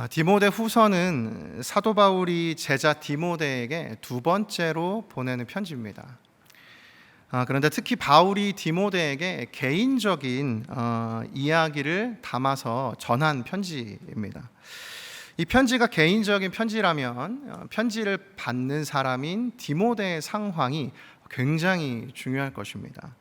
디모데 후서는 사도 바울이 제자 디모데에게 두 번째로 보내는 편지입니다. 그런데 특히 바울이 디모데에게 개인적인 이야기를 담아서 전한 편지입니다. 이 편지가 개인적인 편지라면 편지를 받는 사람인 디모데의 상황이 굉장히 중요할 것입니다.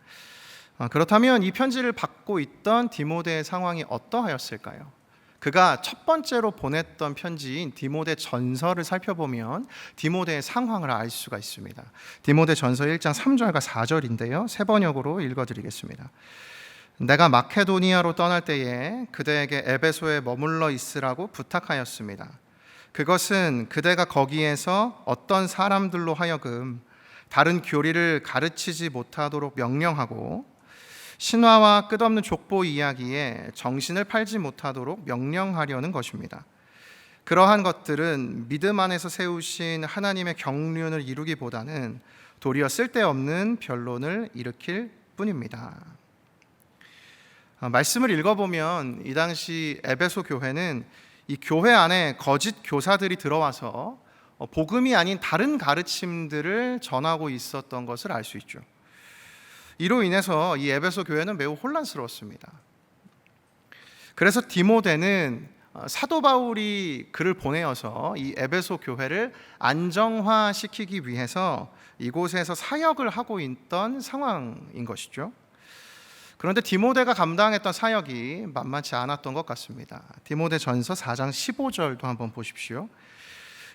그렇다면 이 편지를 받고 있던 디모데의 상황이 어떠하였을까요? 그가 첫 번째로 보냈던 편지인 디모데 전서를 살펴보면 디모데의 상황을 알 수가 있습니다. 디모데 전서 1장 3절과 4절인데요. 세 번역으로 읽어드리겠습니다. 내가 마케도니아로 떠날 때에 그대에게 에베소에 머물러 있으라고 부탁하였습니다. 그것은 그대가 거기에서 어떤 사람들로 하여금 다른 교리를 가르치지 못하도록 명령하고 신화와 끝없는 족보 이야기에 정신을 팔지 못하도록 명령하려는 것입니다. 그러한 것들은 믿음 안에서 세우신 하나님의 경륜을 이루기보다는 도리어 쓸데없는 변론을 일으킬 뿐입니다. 말씀을 읽어보면 이 당시 에베소 교회는 이 교회 안에 거짓 교사들이 들어와서 복음이 아닌 다른 가르침들을 전하고 있었던 것을 알 수 있죠. 이로 인해서 이 에베소 교회는 매우 혼란스러웠습니다. 그래서 디모데는 사도 바울이 그를 보내어서 이 에베소 교회를 안정화시키기 위해서 이곳에서 사역을 하고 있던 상황인 것이죠. 그런데 디모데가 감당했던 사역이 만만치 않았던 것 같습니다. 디모데 전서 4장 15절도 한번 보십시오.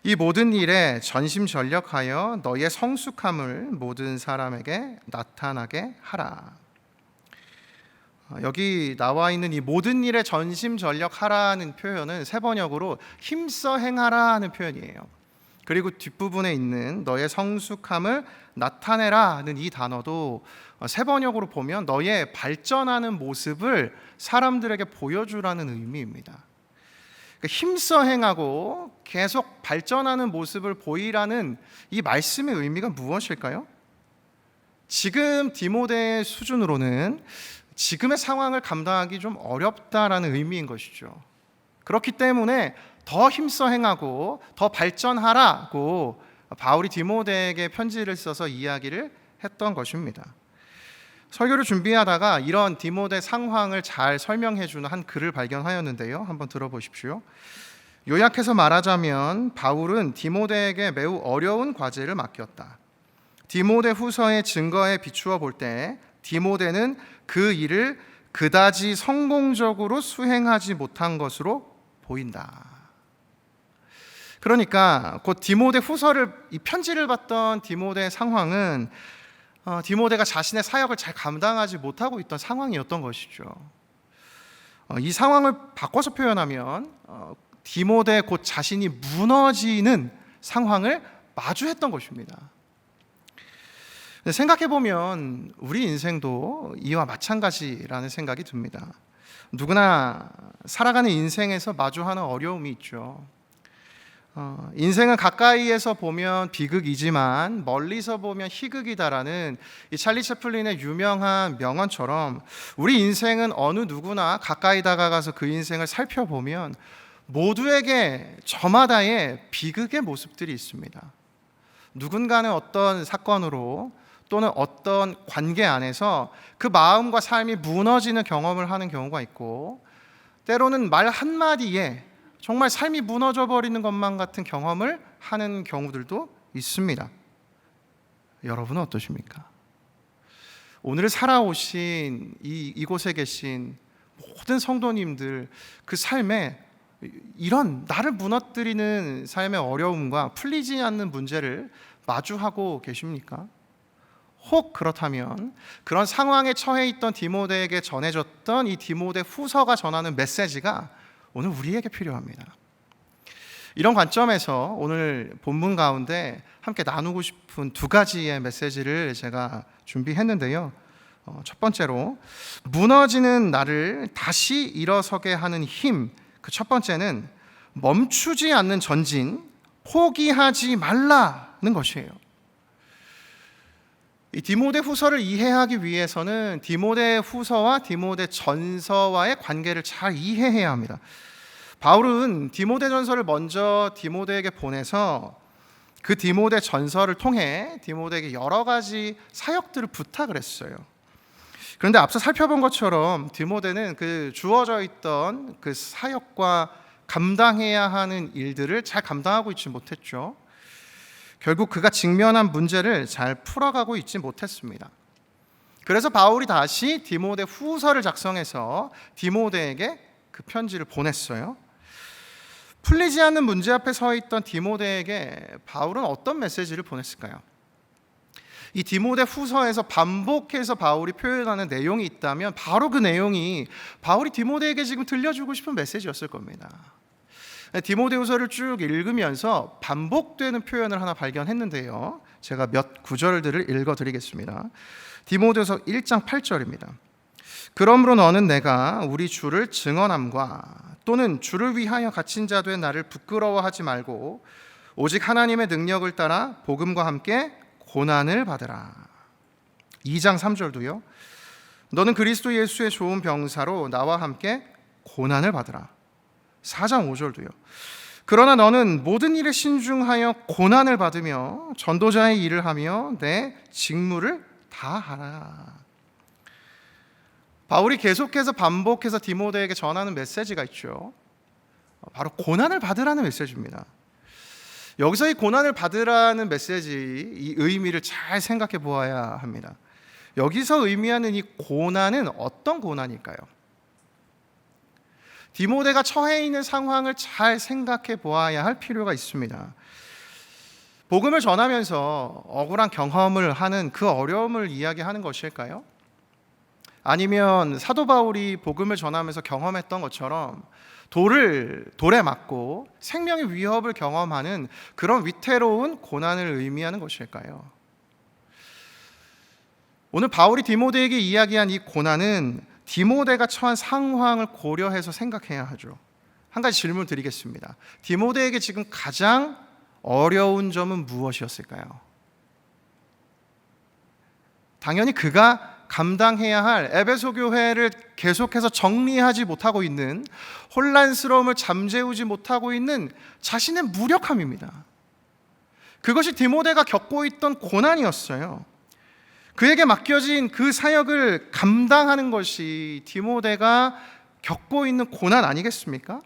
이 모든 일에 전심전력하여 너의 성숙함을 모든 사람에게 나타나게 하라. 여기 나와 있는 이 모든 일에 전심전력하라는 표현은 세 번역으로 힘써 행하라는 표현이에요. 그리고 뒷부분에 있는 너의 성숙함을 나타내라는 이 단어도 세 번역으로 보면 너의 발전하는 모습을 사람들에게 보여주라는 의미입니다. 힘써 행하고 계속 발전하는 모습을 보이라는 이 말씀의 의미가 무엇일까요? 지금 디모데의 수준으로는 지금의 상황을 감당하기 좀 어렵다라는 의미인 것이죠. 그렇기 때문에 더 힘써 행하고 더 발전하라고 바울이 디모데에게 편지를 써서 이야기를 했던 것입니다. 설교를 준비하다가 이런 디모데 상황을 잘 설명해 주는 한 글을 발견하였는데요. 한번 들어보십시오. 요약해서 말하자면 바울은 디모데에게 매우 어려운 과제를 맡겼다. 디모데 후서의 증거에 비추어 볼 때 디모데는 그 일을 그다지 성공적으로 수행하지 못한 것으로 보인다. 그러니까 곧 디모데 후서를 이 편지를 받던 디모데의 상황은 디모데가 자신의 사역을 잘 감당하지 못하고 있던 상황이었던 것이죠. 이 상황을 바꿔서 표현하면 디모데 곧 자신이 무너지는 상황을 마주했던 것입니다. 생각해보면 우리 인생도 이와 마찬가지라는 생각이 듭니다. 누구나 살아가는 인생에서 마주하는 어려움이 있죠. 인생은 가까이에서 보면 비극이지만 멀리서 보면 희극이다라는 이 찰리 채플린의 유명한 명언처럼 우리 인생은 어느 누구나 가까이 다가가서 그 인생을 살펴보면 모두에게 저마다의 비극의 모습들이 있습니다. 누군가는 어떤 사건으로 또는 어떤 관계 안에서 그 마음과 삶이 무너지는 경험을 하는 경우가 있고 때로는 말 한마디에 정말 삶이 무너져 버리는 것만 같은 경험을 하는 경우들도 있습니다. 여러분은 어떠십니까? 오늘 살아오신 이곳에 계신 모든 성도님들 그 삶에 이런 나를 무너뜨리는 삶의 어려움과 풀리지 않는 문제를 마주하고 계십니까? 혹 그렇다면 그런 상황에 처해 있던 디모데에게 전해졌던 이 디모데 후서가 전하는 메시지가 오늘 우리에게 필요합니다. 이런 관점에서 오늘 본문 가운데 함께 나누고 싶은 두 가지의 메시지를 제가 준비했는데요. 첫 번째로 무너지는 나를 다시 일어서게 하는 힘. 그 첫 번째는 멈추지 않는 전진, 포기하지 말라는 것이에요. 이 디모데 후서를 이해하기 위해서는 디모데 후서와 디모데 전서와의 관계를 잘 이해해야 합니다. 바울은 디모데전서를 먼저 디모데에게 보내서 그 디모데 전서를 통해 디모데에게 여러 가지 사역들을 부탁을 했어요. 그런데 앞서 살펴본 것처럼 디모데는 그 주어져 있던 그 사역과 감당해야 하는 일들을 잘 감당하고 있지 못했죠. 결국 그가 직면한 문제를 잘 풀어가고 있지 못했습니다. 그래서 바울이 다시 디모데 후서를 작성해서 디모데에게 그 편지를 보냈어요. 풀리지 않는 문제 앞에 서 있던 디모데에게 바울은 어떤 메시지를 보냈을까요? 이 디모데 후서에서 반복해서 바울이 표현하는 내용이 있다면 바로 그 내용이 바울이 디모데에게 지금 들려주고 싶은 메시지였을 겁니다. 디모데후서를 쭉 읽으면서 반복되는 표현을 하나 발견했는데요. 제가 몇 구절들을 읽어드리겠습니다. 디모데후서 1장 8절입니다. 그러므로 너는 내가 우리 주를 증언함과 또는 주를 위하여 갇힌 자 된 나를 부끄러워하지 말고 오직 하나님의 능력을 따라 복음과 함께 고난을 받으라. 2장 3절도요. 너는 그리스도 예수의 좋은 병사로 나와 함께 고난을 받으라. 4장 5절도요. 그러나 너는 모든 일에 신중하여 고난을 받으며 전도자의 일을 하며 내 직무를 다하라. 바울이 계속해서 반복해서 디모데에게 전하는 메시지가 있죠. 바로 고난을 받으라는 메시지입니다. 여기서 이 고난을 받으라는 메시지, 이 의미를 잘 생각해 보아야 합니다. 여기서 의미하는 이 고난은 어떤 고난일까요? 디모데가 처해 있는 상황을 잘 생각해 보아야 할 필요가 있습니다. 복음을 전하면서 억울한 경험을 하는 그 어려움을 이야기하는 것일까요? 아니면 사도 바울이 복음을 전하면서 경험했던 것처럼 돌에 맞고 생명의 위협을 경험하는 그런 위태로운 고난을 의미하는 것일까요? 오늘 바울이 디모데에게 이야기한 이 고난은 디모데가 처한 상황을 고려해서 생각해야 하죠. 한 가지 질문 드리겠습니다. 디모데에게 지금 가장 어려운 점은 무엇이었을까요? 당연히 그가 감당해야 할 에베소 교회를 계속해서 정리하지 못하고 있는, 혼란스러움을 잠재우지 못하고 있는 자신의 무력함입니다. 그것이 디모데가 겪고 있던 고난이었어요. 그에게 맡겨진 그 사역을 감당하는 것이 디모데가 겪고 있는 고난 아니겠습니까?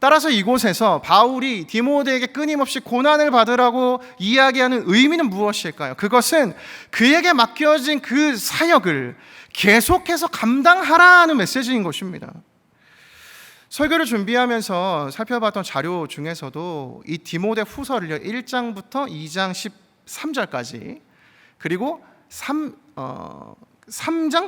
따라서 이곳에서 바울이 디모데에게 끊임없이 고난을 받으라고 이야기하는 의미는 무엇일까요? 그것은 그에게 맡겨진 그 사역을 계속해서 감당하라는 메시지인 것입니다. 설교를 준비하면서 살펴봤던 자료 중에서도 이 디모데 후서를 1장부터 2장 13절까지 그리고 3장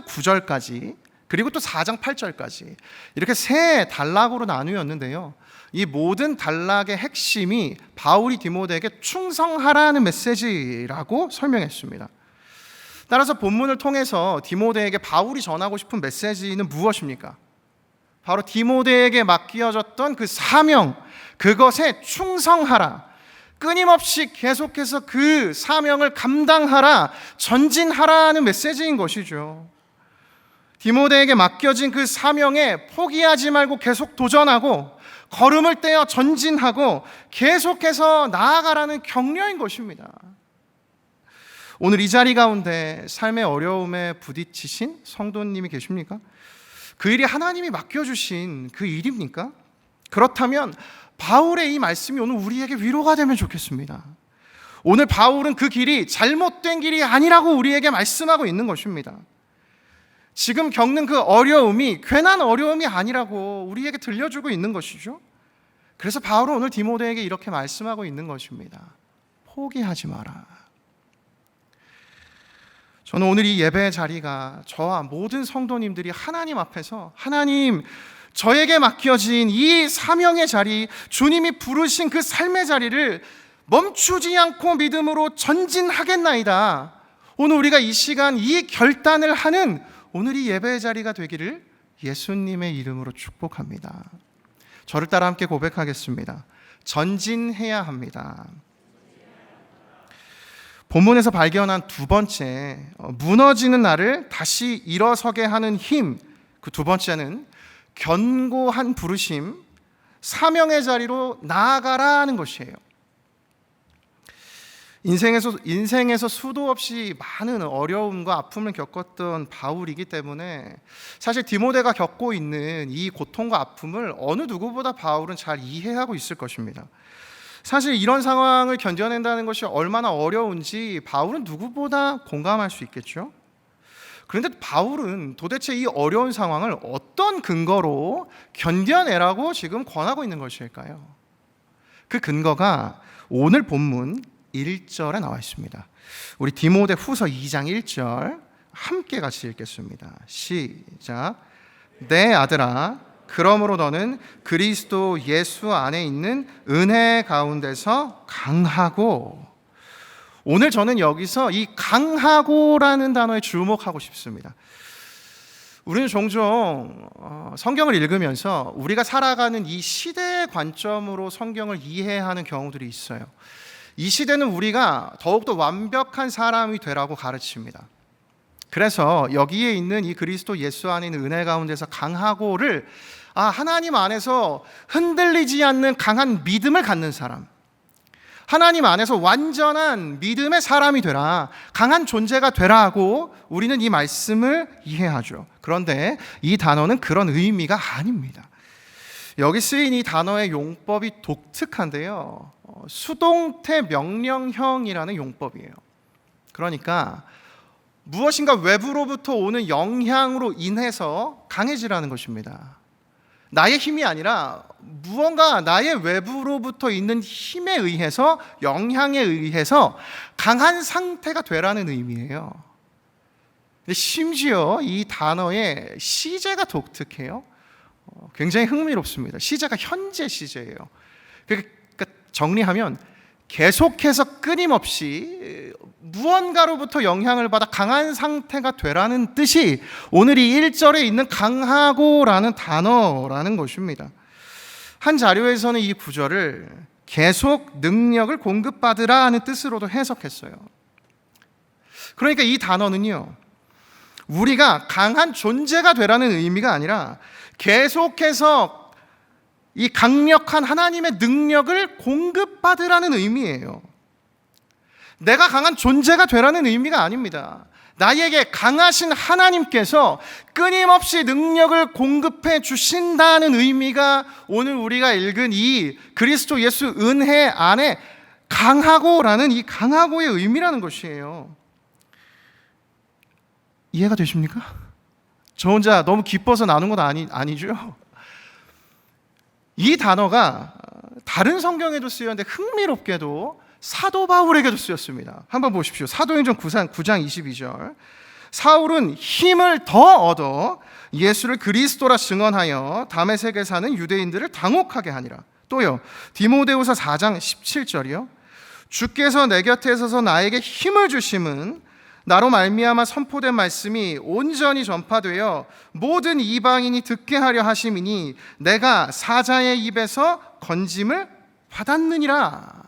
9절까지 그리고 또 4장 8절까지 이렇게 세 단락으로 나누었는데요. 이 모든 단락의 핵심이 바울이 디모데에게 충성하라는 메시지라고 설명했습니다. 따라서 본문을 통해서 디모데에게 바울이 전하고 싶은 메시지는 무엇입니까? 바로 디모데에게 맡겨졌던 그 사명, 그것에 충성하라, 끊임없이 계속해서 그 사명을 감당하라, 전진하라는 메시지인 것이죠. 디모데에게 맡겨진 그 사명에 포기하지 말고 계속 도전하고 걸음을 떼어 전진하고 계속해서 나아가라는 격려인 것입니다. 오늘 이 자리 가운데 삶의 어려움에 부딪히신 성도님이 계십니까? 그 일이 하나님이 맡겨주신 그 일입니까? 그렇다면 바울의 이 말씀이 오늘 우리에게 위로가 되면 좋겠습니다. 오늘 바울은 그 길이 잘못된 길이 아니라고 우리에게 말씀하고 있는 것입니다. 지금 겪는 그 어려움이 괜한 어려움이 아니라고 우리에게 들려주고 있는 것이죠. 그래서 바울은 오늘 디모데에게 이렇게 말씀하고 있는 것입니다. 포기하지 마라. 저는 오늘 이 예배의 자리가 저와 모든 성도님들이 하나님 앞에서 하나님, 저에게 맡겨진 이 사명의 자리, 주님이 부르신 그 삶의 자리를 멈추지 않고 믿음으로 전진하겠나이다. 오늘 우리가 이 시간 이 결단을 하는 오늘 이 예배의 자리가 되기를 예수님의 이름으로 축복합니다. 저를 따라 함께 고백하겠습니다. 전진해야 합니다. 본문에서 발견한 두 번째, 무너지는 나를 다시 일어서게 하는 힘, 그 두 번째는 견고한 부르심, 사명의 자리로 나아가라는 것이에요. 인생에서 수도 없이 많은 어려움과 아픔을 겪었던 바울이기 때문에 사실 디모데가 겪고 있는 이 고통과 아픔을 어느 누구보다 바울은 잘 이해하고 있을 것입니다. 사실 이런 상황을 견뎌낸다는 것이 얼마나 어려운지 바울은 누구보다 공감할 수 있겠죠. 그런데 바울은 도대체 이 어려운 상황을 어떤 근거로 견뎌내라고 지금 권하고 있는 것일까요? 그 근거가 오늘 본문 1절에 나와 있습니다. 우리 디모데 후서 2장 1절 함께 같이 읽겠습니다. 시작. 내 아들아, 그러므로 너는 그리스도 예수 안에 있는 은혜 가운데서 강하고. 오늘 저는 여기서 이 강하고라는 단어에 주목하고 싶습니다. 우리는 종종 성경을 읽으면서 우리가 살아가는 이 시대의 관점으로 성경을 이해하는 경우들이 있어요. 이 시대는 우리가 더욱더 완벽한 사람이 되라고 가르칩니다. 그래서 여기에 있는 이 그리스도 예수 안에 있는 은혜 가운데서 강하고를 하나님 안에서 흔들리지 않는 강한 믿음을 갖는 사람, 하나님 안에서 완전한 믿음의 사람이 되라, 강한 존재가 되라 하고 우리는 이 말씀을 이해하죠. 그런데 이 단어는 그런 의미가 아닙니다. 여기 쓰인 이 단어의 용법이 독특한데요, 수동태 명령형이라는 용법이에요. 그러니까 무엇인가 외부로부터 오는 영향으로 인해서 강해지라는 것입니다. 나의 힘이 아니라 무언가 나의 외부로부터 있는 힘에 의해서, 영향에 의해서 강한 상태가 되라는 의미예요. 심지어 이 단어의 시제가 독특해요. 굉장히 흥미롭습니다. 시제가 현재 시제예요. 그러니까 정리하면 계속해서 끊임없이 무언가로부터 영향을 받아 강한 상태가 되라는 뜻이 오늘 이 1절에 있는 강하고라는 단어라는 것입니다. 한 자료에서는 이 구절을 계속 능력을 공급받으라 하는 뜻으로도 해석했어요. 그러니까 이 단어는요, 우리가 강한 존재가 되라는 의미가 아니라 계속해서 이 강력한 하나님의 능력을 공급받으라는 의미예요. 내가 강한 존재가 되라는 의미가 아닙니다. 나에게 강하신 하나님께서 끊임없이 능력을 공급해 주신다는 의미가 오늘 우리가 읽은 이 그리스도 예수 은혜 안에 강하고라는 이 강하고의 의미라는 것이에요. 이해가 되십니까? 저 혼자 너무 기뻐서 나눈 건 아니죠? 이 단어가 다른 성경에도 쓰였는데 흥미롭게도 사도 바울에게도 쓰였습니다. 한번 보십시오. 사도행전 9장 22절. 사울은 힘을 더 얻어 예수를 그리스도라 증언하여 다메섹에 사는 유대인들을 당혹하게 하니라. 또요, 디모데후서 4장 17절이요. 주께서 내 곁에 서서 나에게 힘을 주심은 나로 말미암아 선포된 말씀이 온전히 전파되어 모든 이방인이 듣게 하려 하심이니 내가 사자의 입에서 건짐을 받았느니라.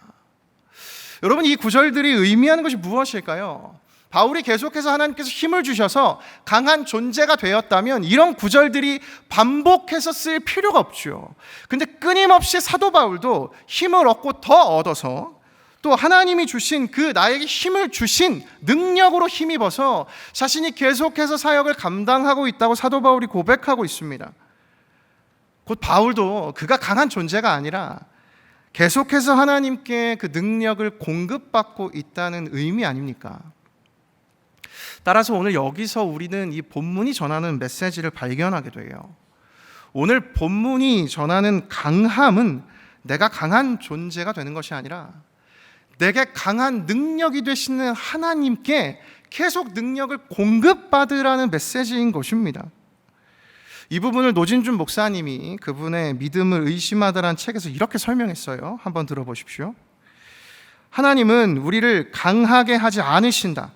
여러분, 이 구절들이 의미하는 것이 무엇일까요? 바울이 계속해서 하나님께서 힘을 주셔서 강한 존재가 되었다면 이런 구절들이 반복해서 쓸 필요가 없죠. 근데 끊임없이 사도 바울도 힘을 얻고 더 얻어서 또 하나님이 주신 그 나에게 힘을 주신 능력으로 힘입어서 자신이 계속해서 사역을 감당하고 있다고 사도 바울이 고백하고 있습니다. 곧 바울도 그가 강한 존재가 아니라 계속해서 하나님께 그 능력을 공급받고 있다는 의미 아닙니까? 따라서 오늘 여기서 우리는 이 본문이 전하는 메시지를 발견하게 돼요. 오늘 본문이 전하는 강함은 내가 강한 존재가 되는 것이 아니라 내게 강한 능력이 되시는 하나님께 계속 능력을 공급받으라는 메시지인 것입니다. 이 부분을 노진준 목사님이 그분의 믿음을 의심하다라는 책에서 이렇게 설명했어요. 한번 들어보십시오. 하나님은 우리를 강하게 하지 않으신다.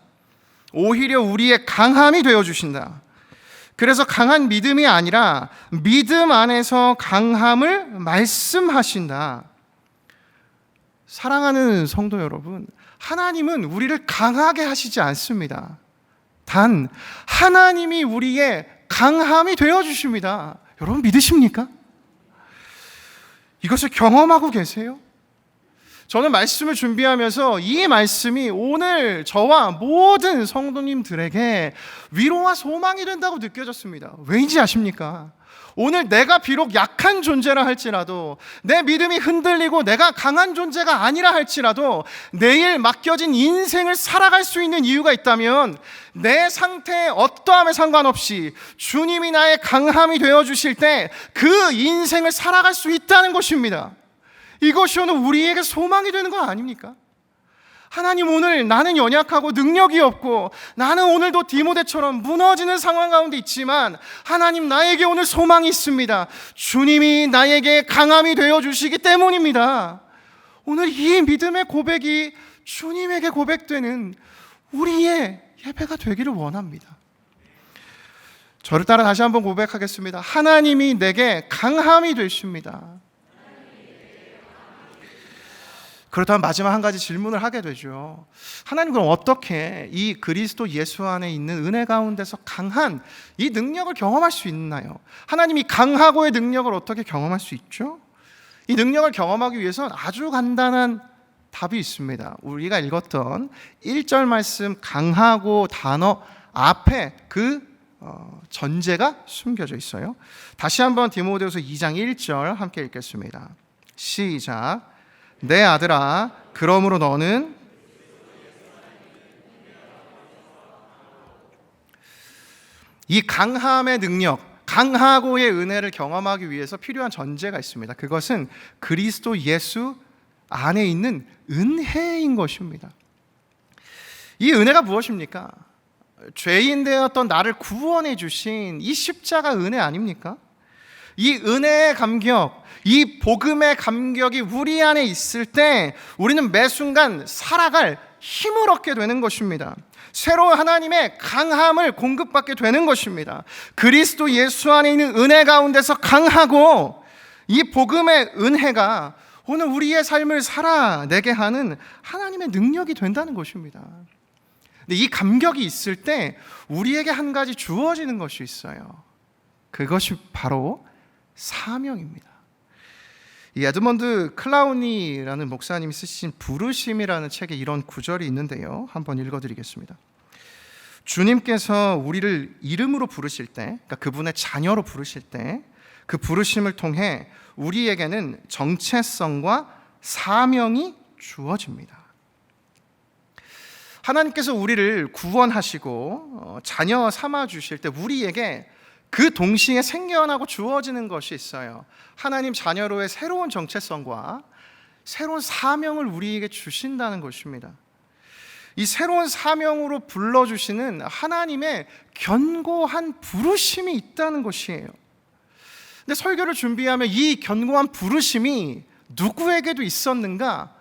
오히려 우리의 강함이 되어주신다. 그래서 강한 믿음이 아니라 믿음 안에서 강함을 말씀하신다. 사랑하는 성도 여러분, 하나님은 우리를 강하게 하시지 않습니다. 단 하나님이 우리의 강함이 되어주십니다. 여러분 믿으십니까? 이것을 경험하고 계세요? 저는 말씀을 준비하면서 이 말씀이 오늘 저와 모든 성도님들에게 위로와 소망이 된다고 느껴졌습니다. 왜인지 아십니까? 오늘 내가 비록 약한 존재라 할지라도, 내 믿음이 흔들리고 내가 강한 존재가 아니라 할지라도 내일 맡겨진 인생을 살아갈 수 있는 이유가 있다면 내 상태에 어떠함에 상관없이 주님이 나의 강함이 되어주실 때 그 인생을 살아갈 수 있다는 것입니다. 이것이 오늘 우리에게 소망이 되는 거 아닙니까? 하나님, 오늘 나는 연약하고 능력이 없고 나는 오늘도 디모데처럼 무너지는 상황 가운데 있지만 하나님, 나에게 오늘 소망이 있습니다. 주님이 나에게 강함이 되어주시기 때문입니다. 오늘 이 믿음의 고백이 주님에게 고백되는 우리의 예배가 되기를 원합니다. 저를 따라 다시 한번 고백하겠습니다. 하나님이 내게 강함이 되십니다. 그렇다면 마지막 한 가지 질문을 하게 되죠. 하나님, 그럼 어떻게 이 그리스도 예수 안에 있는 은혜 가운데서 강한 이 능력을 경험할 수 있나요? 하나님이 강하고의 능력을 어떻게 경험할 수 있죠? 이 능력을 경험하기 위해서는 아주 간단한 답이 있습니다. 우리가 읽었던 1절 말씀 강하고 단어 앞에 그 전제가 숨겨져 있어요. 다시 한번 디모데후서 2장 1절 함께 읽겠습니다. 시작. 내 아들아, 그러므로 너는 이 강함의 능력, 강하고의 은혜를 경험하기 위해서 필요한 전제가 있습니다. 그것은 그리스도 예수 안에 있는 은혜인 것입니다. 이 은혜가 무엇입니까? 죄인 되었던 나를 구원해 주신 이 십자가 은혜 아닙니까? 이 은혜의 감격, 이 복음의 감격이 우리 안에 있을 때 우리는 매 순간 살아갈 힘을 얻게 되는 것입니다. 새로운 하나님의 강함을 공급받게 되는 것입니다. 그리스도 예수 안에 있는 은혜 가운데서 강하고 이 복음의 은혜가 오늘 우리의 삶을 살아내게 하는 하나님의 능력이 된다는 것입니다. 근데 이 감격이 있을 때 우리에게 한 가지 주어지는 것이 있어요. 그것이 바로 사명입니다. 이 에드먼드 클라우니라는 목사님이 쓰신 부르심이라는 책에 이런 구절이 있는데요. 한번 읽어드리겠습니다. 주님께서 우리를 이름으로 부르실 때, 그러니까 그분의 자녀로 부르실 때 그 부르심을 통해 우리에게는 정체성과 사명이 주어집니다. 하나님께서 우리를 구원하시고 자녀 삼아 주실 때 우리에게 그 동시에 생겨나고 주어지는 것이 있어요. 하나님 자녀로의 새로운 정체성과 새로운 사명을 우리에게 주신다는 것입니다. 이 새로운 사명으로 불러주시는 하나님의 견고한 부르심이 있다는 것이에요. 근데 설교를 준비하면 이 견고한 부르심이 누구에게도 있었는가?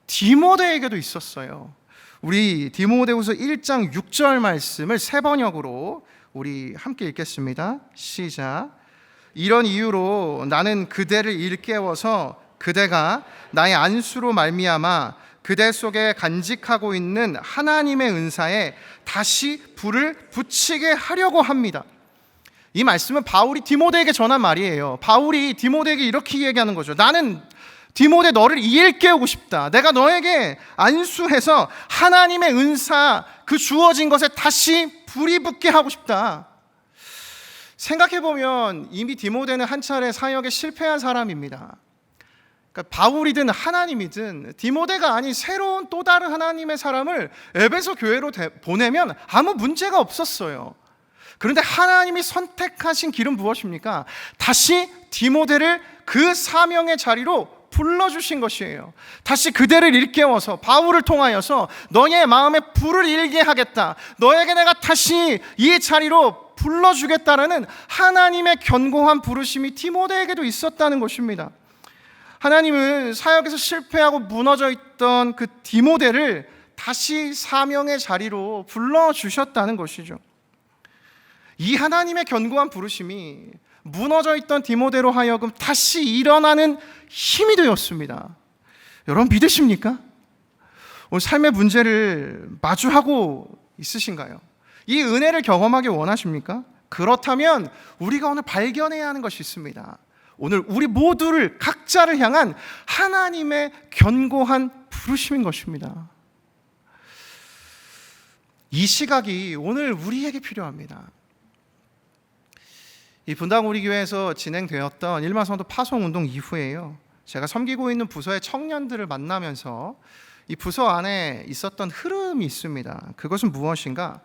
디모데에게도 있었어요. 우리 디모데후서 1장 6절 말씀을 세 번역으로 우리 함께 읽겠습니다. 시작. 이런 이유로 나는 그대를 일깨워서 그대가 나의 안수로 말미암아 그대 속에 간직하고 있는 하나님의 은사에 다시 불을 붙이게 하려고 합니다. 이 말씀은 바울이 디모데에게 전한 말이에요. 바울이 디모데에게 이렇게 얘기하는 거죠. 나는 디모데 너를 일깨우고 싶다. 내가 너에게 안수해서 하나님의 은사 그 주어진 것에 다시 불이 붙게 하고 싶다. 생각해보면 이미 디모데는 한 차례 사역에 실패한 사람입니다. 그러니까 바울이든 하나님이든 디모데가 아닌 새로운 또 다른 하나님의 사람을 에베소 교회로 보내면 아무 문제가 없었어요. 그런데 하나님이 선택하신 길은 무엇입니까? 다시 디모데를 그 사명의 자리로 불러주신 것이에요. 다시 그대를 일깨워서 바울을 통하여서 너의 마음에 불을 일게 하겠다. 너에게 내가 다시 이 자리로 불러주겠다라는 하나님의 견고한 부르심이 디모데에게도 있었다는 것입니다. 하나님은 사역에서 실패하고 무너져 있던 그 디모데를 다시 사명의 자리로 불러주셨다는 것이죠. 이 하나님의 견고한 부르심이 무너져 있던 디모데로 하여금 다시 일어나는 힘이 되었습니다. 여러분 믿으십니까? 오늘 삶의 문제를 마주하고 있으신가요? 이 은혜를 경험하기 원하십니까? 그렇다면 우리가 오늘 발견해야 하는 것이 있습니다. 오늘 우리 모두를 각자를 향한 하나님의 견고한 부르심인 것입니다. 이 시각이 오늘 우리에게 필요합니다. 이 분당 우리 교회에서 진행되었던 일반 성도 파송 운동 이후에요, 제가 섬기고 있는 부서의 청년들을 만나면서 이 부서 안에 있었던 흐름이 있습니다. 그것은 무엇인가?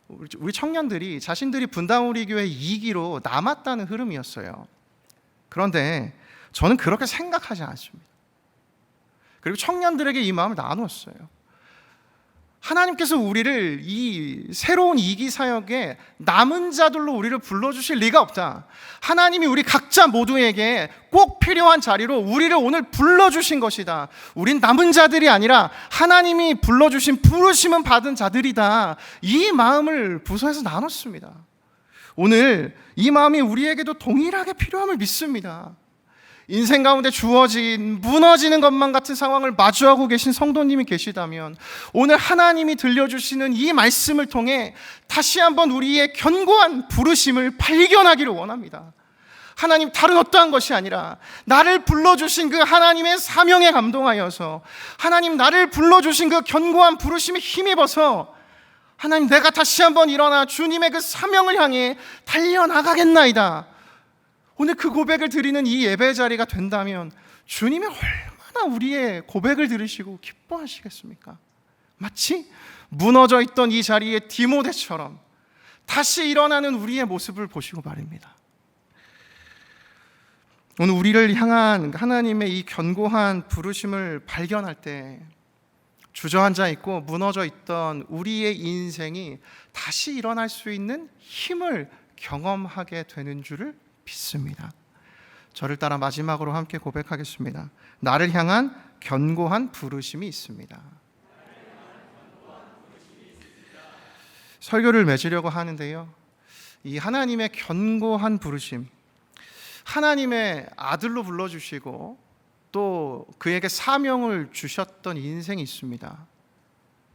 우리 청년들이 자신들이 분당 우리 교회 2기로 남았다는 흐름이었어요. 그런데 저는 그렇게 생각하지 않습니다. 그리고 청년들에게 이 마음을 나누었어요. 하나님께서 우리를 이 새로운 2기 사역에 남은 자들로 우리를 불러주실 리가 없다. 하나님이 우리 각자 모두에게 꼭 필요한 자리로 우리를 오늘 불러주신 것이다. 우린 남은 자들이 아니라 하나님이 불러주신 부르심은 받은 자들이다. 이 마음을 부서에서 나눴습니다. 오늘 이 마음이 우리에게도 동일하게 필요함을 믿습니다. 인생 가운데 주어진 무너지는 것만 같은 상황을 마주하고 계신 성도님이 계시다면 오늘 하나님이 들려주시는 이 말씀을 통해 다시 한번 우리의 견고한 부르심을 발견하기를 원합니다. 하나님, 다른 어떠한 것이 아니라 나를 불러주신 그 하나님의 사명에 감동하여서, 하나님 나를 불러주신 그 견고한 부르심에 힘입어서, 하나님 내가 다시 한번 일어나 주님의 그 사명을 향해 달려나가겠나이다. 오늘 그 고백을 드리는 이 예배 자리가 된다면 주님이 얼마나 우리의 고백을 들으시고 기뻐하시겠습니까? 마치 무너져 있던 이 자리에 디모데처럼 다시 일어나는 우리의 모습을 보시고 말입니다. 오늘 우리를 향한 하나님의 이 견고한 부르심을 발견할 때 주저앉아 있고 무너져 있던 우리의 인생이 다시 일어날 수 있는 힘을 경험하게 되는 줄을 믿습니다. 저를 따라 마지막으로 함께 고백하겠습니다. 나를 향한 견고한 부르심이 있습니다. 설교를 맺으려고 하는데요, 이 하나님의 견고한 부르심, 하나님의 아들로 불러주시고 또 그에게 사명을 주셨던 인생이 있습니다.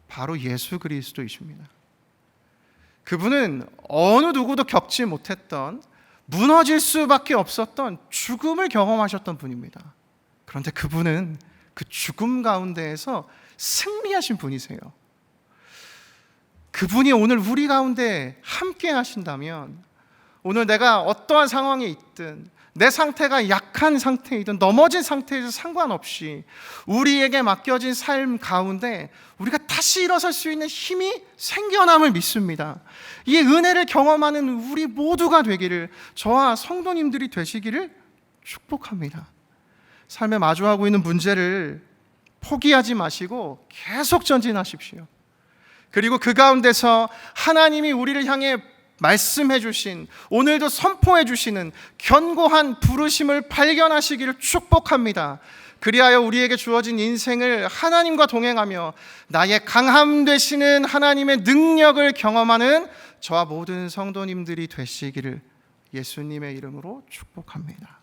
바로 예수 그리스도이십니다. 그분은 어느 누구도 겪지 못했던, 무너질 수밖에 없었던 죽음을 경험하셨던 분입니다. 그런데 그분은 그 죽음 가운데에서 승리하신 분이세요. 그분이 오늘 우리 가운데 함께 하신다면, 오늘 내가 어떠한 상황에 있든, 내 상태가 약한 상태이든 넘어진 상태에서 상관없이 우리에게 맡겨진 삶 가운데 우리가 다시 일어설 수 있는 힘이 생겨남을 믿습니다. 이 은혜를 경험하는 우리 모두가 되기를, 저와 성도님들이 되시기를 축복합니다. 삶에 마주하고 있는 문제를 포기하지 마시고 계속 전진하십시오. 그리고 그 가운데서 하나님이 우리를 향해 말씀해 주신, 오늘도 선포해 주시는 견고한 부르심을 발견하시기를 축복합니다. 그리하여 우리에게 주어진 인생을 하나님과 동행하며 나의 강함 되시는 하나님의 능력을 경험하는 저와 모든 성도님들이 되시기를 예수님의 이름으로 축복합니다.